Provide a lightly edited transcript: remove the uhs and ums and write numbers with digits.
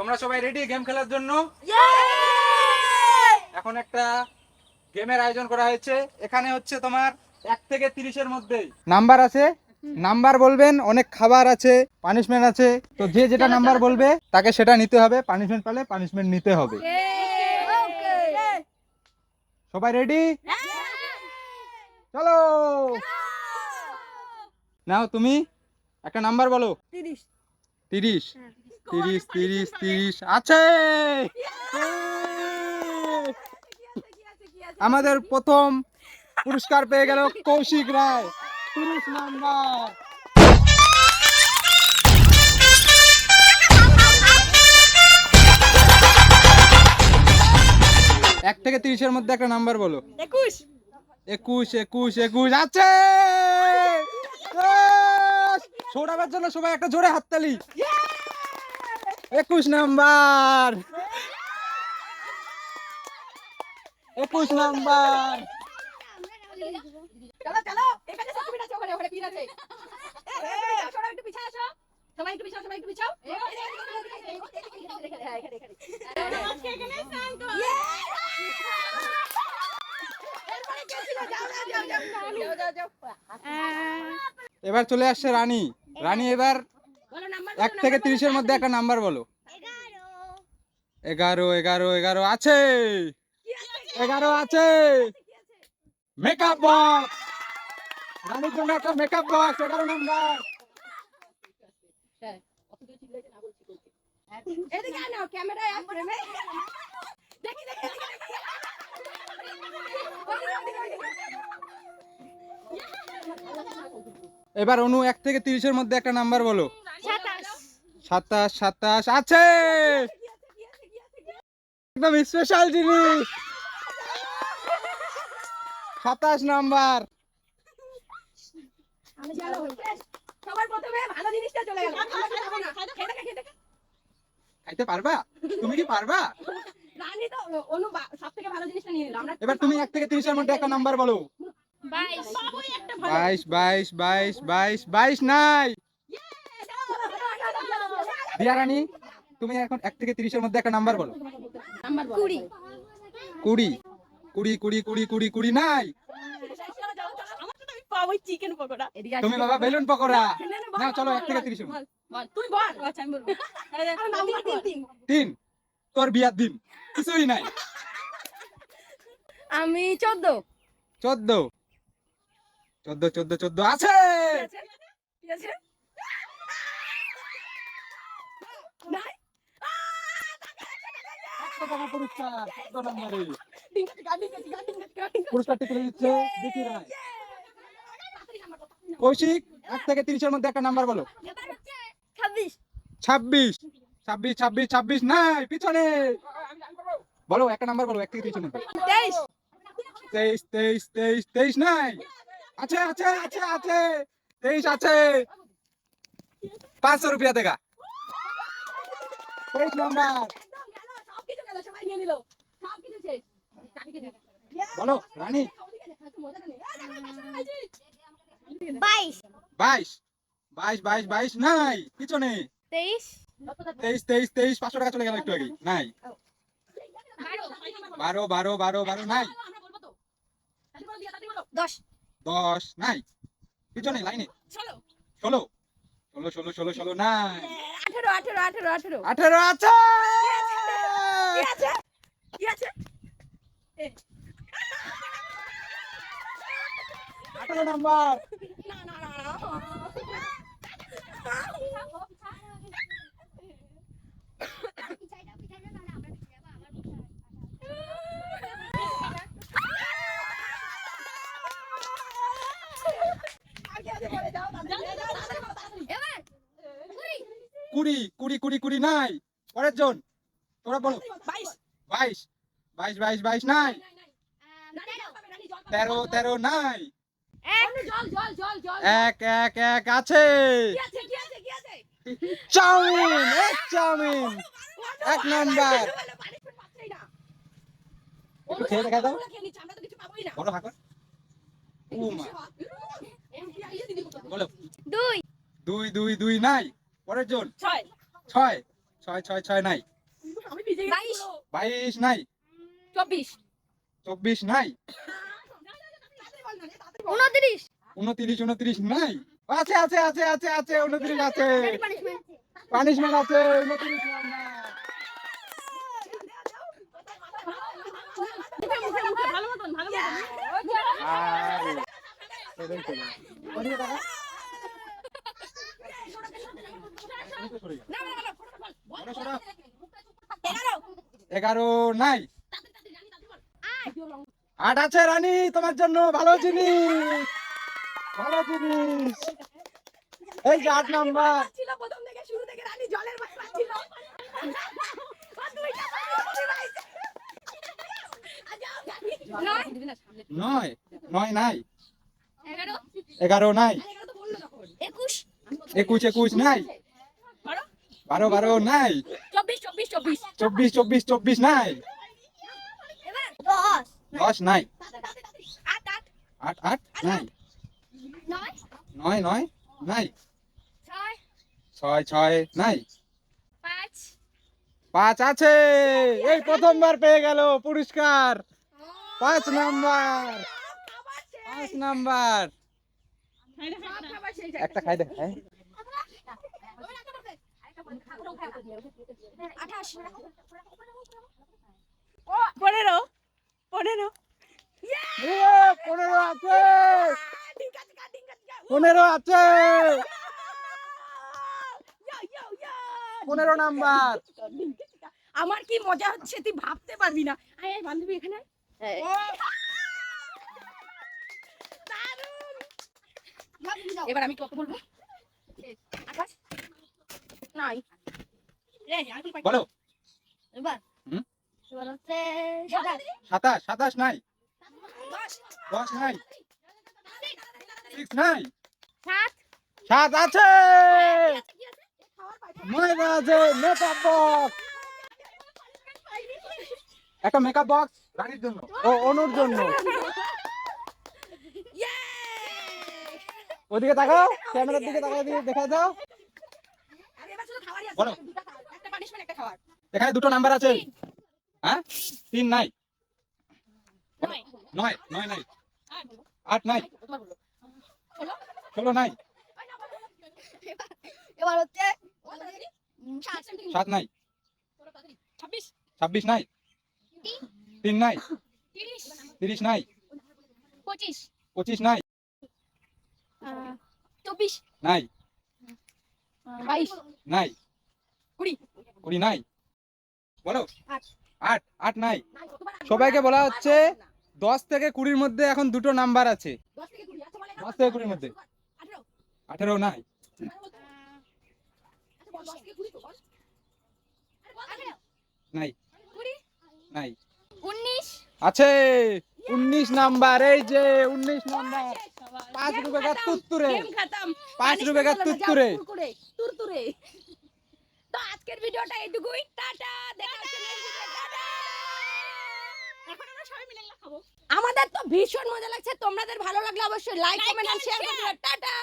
তোমরা সবাই ready game খেলার জন্য? এখন একটা গেমের আয়োজন করা হয়েছে। এখানে হচ্ছে তোমার 1 থেকে 30-এর মধ্যে নাম্বার আছে, নাম্বার বলবেন। অনেক খাবার আছে, পানিশমেন্ট আছে। তো যে যেটা নাম্বার বলবে তাকে সেটা নিতে হবে, পানিশমেন্ট পেলে পানিশমেন্ট নিতে হবে। সবাই রেডি? চলো। নাও তুমি একটা নাম্বার বলো। 30 30 30 30 30 আছে। আমাদের প্রথম পুরস্কার পেয়ে গেল কৌশিক রায়, 30 নাম্বার। এক থেকে 30-এর মধ্যে একটা নাম্বার বলো। 21 21 21 21 আছে। সৌরভের জন্য সবাই একটা জোরে হাততালি। 21 নাম্বার, 21 নাম্বার। চলো চলো এখানে সার্টিফিকেট আছে, ওখানে পিন আছে। সবাই একটু পিছাও, আসো সবাই একটু পিছাও, সবাই একটু পিছাও। এবার চলে আসছে রানী। রানী এবার 1 থেকে 30-এর মধ্যে একটা নাম্বার বলো। 11 11 11 আছে। 11 আছে। মেকআপ বক্স, রানীর জন্য একটা মেকআপ বক্স, 11 নাম্বার। এদিকে আনো ক্যামেরায় আন ফ্রেমে। দেখি দেখি এবার অনু 1 থেকে 30-এর মধ্যে একটা নাম্বার বলো। 27 27 আছে। একদম স্পেশাল জিনিস, 27 নাম্বার। সবার প্রথমে ভালো জিনিসটা চলে গেল। খাইতে পারবা? তুমি কি পারবা? রানী তো অনু সবথেকে ভালো জিনিসটা নিয়ে নিল। আমরা এবার তুমি 1 থেকে 30-এর মধ্যে একটা নাম্বার বলো। 22 22 22 22 22 22 নাই। দিয়া রানী তুমি এখন 1 থেকে 30-এর মধ্যে একটা নাম্বার বলো। নাম্বার 20 20 20 20 20 20 20 নাই। আমার তো আমি পাবো চিকেন পকোড়া। তুমি বাবা বেলুন পকোড়া। নাও চলো 1 থেকে 30-এর মধ্যে। বল তুই বল। আচ্ছা আমি বলবো। নাম্বার 3 3 তোর বিয়ার দিন কিছুই নাই। আমি 14 14 14 14 14 আছে। কি আছে? নাই। 100 টাকা পুরস্কার 14 নম্বরে। গাড়ি পুরস্কারটি তুলে দিচ্ছে বিকি রায়। কৌশিক 1 থেকে 30-এর মধ্যে একটা নাম্বার বলো। 26 26 26 26 26 নাই পিছনে। বলো একটা নাম্বার বলো 1 থেকে 30-এর মধ্যে। 23 23 23 23 23 নাই। আছে আছে আছে আছে 23 আছে। 500 रुपया देगा। 23 নাম্বার সব কিছু গেল, সবাই নিয়ে নিল সব কিছু শেষ। বলো রানী। 22 22 22 22 22 নাই পিছনে। 23 23 23 23 500 টাকা চলে গেল একটু আগে। নাই 12 12 12 12 নাই। 10 10 নাই পিছনে লাইনে। 16 16 16 16 16 নাই। 18 18 18 18 আছে। কি আছে? কি আছে? 18 নাম্বার। না না না এবার 20 20 20 20 নাই। পরের জন তোরা বলো। 22 22 22 22 22 নাই। 13 13 নাই। জল জল জল জল 1 1 1 আছে। কি আছে? চাউমিন, এক চাউমিন 1 নাম্বার। একটু খেয়ে দেখা দাও। বলো হাকর। উমা বলো। 2 2 2 2 নাই। পরের জন 6 6 6 6 6 নাই। 22 22 নাই, 24 24 নাই, 29 29 নাই, আছে আছে আছে আছে আছে 29 আছে, পানিশমেন্ট আছে 29 নাম্বার। ভালো মতন আরে, এটাই তো। ওদিকে তাকা। ওটা সরা। 11 নাই, 8 আছে রানী তোমার জন্য, ভালো জিনিস, ভালো জিনিস। এই যে 8 নাম্বার। ছিল প্রথম থেকে শুরু থেকে রানী জলের ভাই ছিল নয়, 9 নাই, 11 11 নাই, 21 21 নাই, 12 নাই, 24 24 নাই, এবার 10 নাই, 8 8 নাই, 9 নাই, 6 নাই, 5 আছে। এই প্রথমবার পেয়ে গেল পুরস্কার, 5 নাম্বার, 5 নাম্বার। একটা খাই দেখ, হ্যাঁ? 15 15 আছে, 15 আছে, 15 নাম্বার। আমার কি মজা হচ্ছে তুই ভাবতে পারবি না। আয় আয় বান্ধবী এখানে আয়। দারুণ। এবার আমি কত বলবো? 28 নাই রে আর কি পাই বলো। এবার হুম? এবার হচ্ছে 27 27 নাই, 10 নাই, 6 নাই, 7 7 আছে, 9 আছে, মেকআপ বক্স, একটা মেকআপ বক্স রানীর জন্য, ও অনুর জন্য। ওদিকে তাকাও, ক্যামেরার দিকে তাকাও, দিয়ে দেখা দাও। বলো। একটা পানিশমেন্ট একটা খাবার এখানে দুটো নাম্বার আছে, হ্যাঁ? 3 নাই, 9 9 নাই, 8 নাই, তোমার বলো 16 নাই, এবার হচ্ছে 7 নাই, 26 26 নাই, 3 নাই, 30 নাই, 25 নাই, 24 নাই, 22 নাই, 20 20 নাই। বলো। 8 8 নাই। সবাইকে বলা হচ্ছে 10 থেকে 20 মধ্যে এখন দুটো নাম্বার আছে। 10 থেকে 20 আচ্ছা বলে 10 থেকে 20 মধ্যে 18 18 নাই, আচ্ছা বল 10 থেকে 20 তো বল আরে বল 18 নাই, 20 নাই, 19 আছে 19 নাম্বার। এই যে 19 নাম্বার, 5 रुपए का तुत्तुरे, গেম খতম 5 रुपए का तुत्तुरे। তুরতুরে তো আজকের ভিডিওটা এইটুকুই। টাটা, দেখা হচ্ছে নেক্সট ভিডিও। টাটা। এখন আমরা সবাই মিলে খাবো। আমাদের তো ভীষণ মজা লাগছে। তোমাদের ভালো লাগলে অবশ্যই লাইক কমেন্ট আর শেয়ার করবে। টাটা।